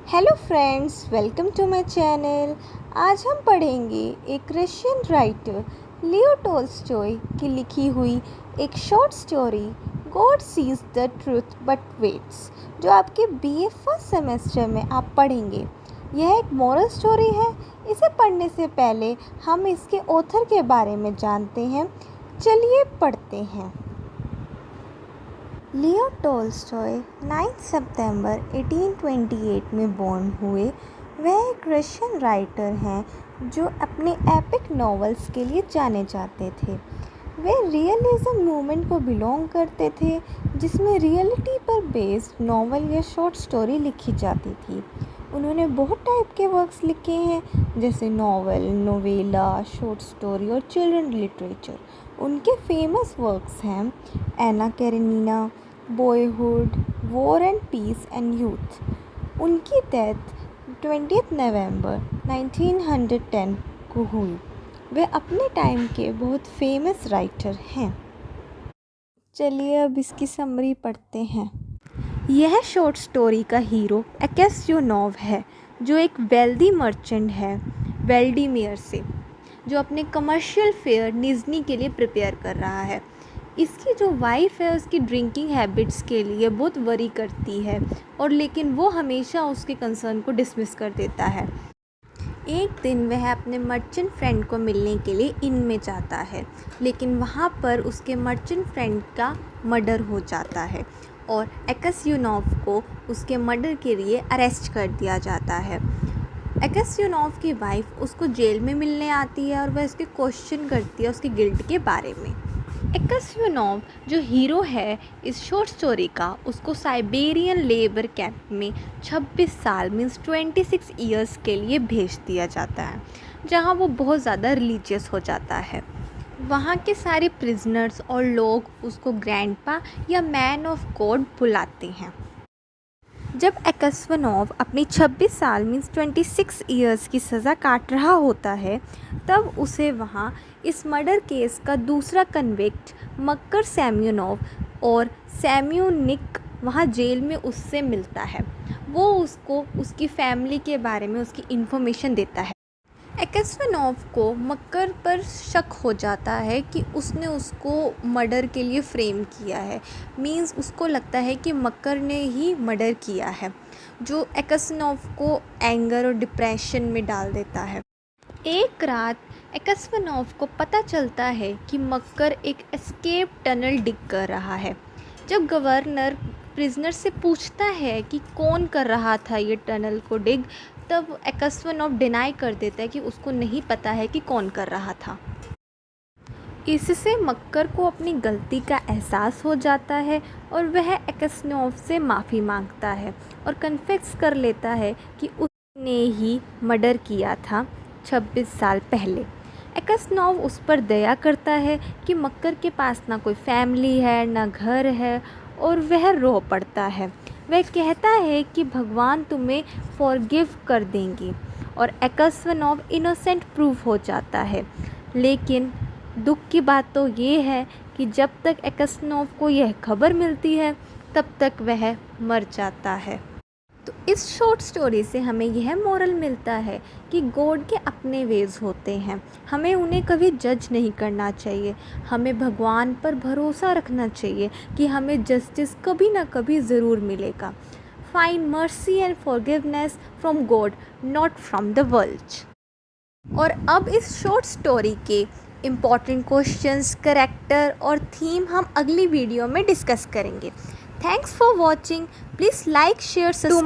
Hello friends, welcome to my channel. आज हम पढ़ेंगे एक रशियन राइटर लियो टॉल्स्टॉय की लिखी हुई एक short story God sees the truth but weights, जो आपके बीए फर्स्ट सेमेस्टर में आप पढ़ेंगे। यह एक मोरल स्टोरी है। इसे पढ़ने से पहले हम इसके ऑथर के बारे में जानते हैं। चलिए पढ़ते हैं। लियो टॉल्स्टॉय 9 सितंबर 1828 में बॉर्न हुए। वह एक रशियन राइटर हैं जो अपने एपिक नॉवेल्स के लिए जाने जाते थे। वे रियलिज्म मूवमेंट को बिलोंग करते थे, जिसमें रियलिटी पर बेस्ड नॉवल या शॉर्ट स्टोरी लिखी जाती थी। उन्होंने बहुत टाइप के वर्क्स लिखे हैं, जैसे नॉवल, नोवेला, शॉर्ट स्टोरी और चिल्ड्रन लिटरेचर। उनके फेमस वर्क्स हैं Anna Karenina, Boyhood, War and Peace and Youth. उनकी डेथ 20 नवंबर 1910 को हुई। वे अपने टाइम के बहुत फेमस राइटर हैं। चलिए अब इसकी समरी पढ़ते हैं। यह शॉर्ट स्टोरी का हीरो अकेस्योनोव है, जो एक वेल्दी मर्चेंट है वेल्डिमियर से, जो अपने कमर्शियल फेयर निज़नी के लिए प्रिपेयर कर रहा है। इसकी जो वाइफ है उसकी ड्रिंकिंग हैबिट्स के लिए बहुत वरी करती है, और लेकिन वो हमेशा उसके कंसर्न को डिसमिस कर देता है। एक दिन वह अपने मर्चेंट फ्रेंड को मिलने के लिए इन में जाता है, लेकिन वहाँ पर उसके मर्चेंट फ्रेंड का मर्डर हो जाता है और अकेस्योनोव को उसके मर्डर के लिए अरेस्ट कर दिया जाता है। अकेस्योनोव की वाइफ उसको जेल में मिलने आती है और वह उसके क्वेश्चन करती है उसके गिल्ट के बारे में। अकेस्योनोव जो हीरो है इस शॉर्ट स्टोरी का, उसको साइबेरियन लेबर कैंप में 26 साल मीन्स 26 ईयर्स के लिए भेज दिया जाता है, जहां वो बहुत ज़्यादा रिलीजियस हो जाता है। वहाँ के सारे प्रिजनर्स और लोग उसको ग्रैंडपा या मैन ऑफ गॉड बुलाते हैं। जब अकेस्योनोव अपनी 26 साल मीन्स 26 ईयर्स की सज़ा काट रहा होता है, तब उसे वहाँ इस मर्डर केस का दूसरा कन्विक्ट मक्कर सेम्योनोव और सेम्योनिक वहाँ जेल में उससे मिलता है। वो उसको उसकी फैमिली के बारे में उसकी इन्फॉर्मेशन देता है। अकेस्योनोव को मक्कर पर शक हो जाता है कि उसने उसको मर्डर के लिए फ्रेम किया है, मींस उसको लगता है कि मक्कर ने ही मर्डर किया है, जो अकेस्योनोव को एंगर और डिप्रेशन में डाल देता है। एक रात अकेस्योनोव को पता चलता है कि मक्कर एक एस्केप टनल डिग कर रहा है। जब गवर्नर प्रिजनर से पूछता है कि कौन कर रहा था ये टनल को डिग, तब अकेस्योनोव डिनाई कर देता है कि उसको नहीं पता है कि कौन कर रहा था। इससे मक्कर को अपनी गलती का एहसास हो जाता है और वह अकेस्योनोव से माफ़ी मांगता है और कन्फेस कर लेता है कि उसने ही मर्डर किया था 26 साल पहले। अकेस्योनोव उस पर दया करता है कि मक्कर के पास ना कोई फैमिली है ना घर है, और वह रो पड़ता है। वह कहता है कि भगवान तुम्हें फॉरगिव कर देंगे, और अकेस्योनोव इनोसेंट प्रूव हो जाता है। लेकिन दुख की बात तो ये है कि जब तक अकेस्योनोव को यह खबर मिलती है तब तक वह मर जाता है। तो इस शॉर्ट स्टोरी से हमें यह मोरल मिलता है कि गॉड के अपने वेज होते हैं, हमें उन्हें कभी जज नहीं करना चाहिए। हमें भगवान पर भरोसा रखना चाहिए कि हमें जस्टिस कभी ना कभी ज़रूर मिलेगा। Find mercy and forgiveness from God, not from the world. और अब इस शॉर्ट स्टोरी के इम्पॉर्टेंट क्वेश्चंस, कैरेक्टर और थीम हम अगली वीडियो में डिस्कस करेंगे। Thanks for watching. Please like, share, subscribe.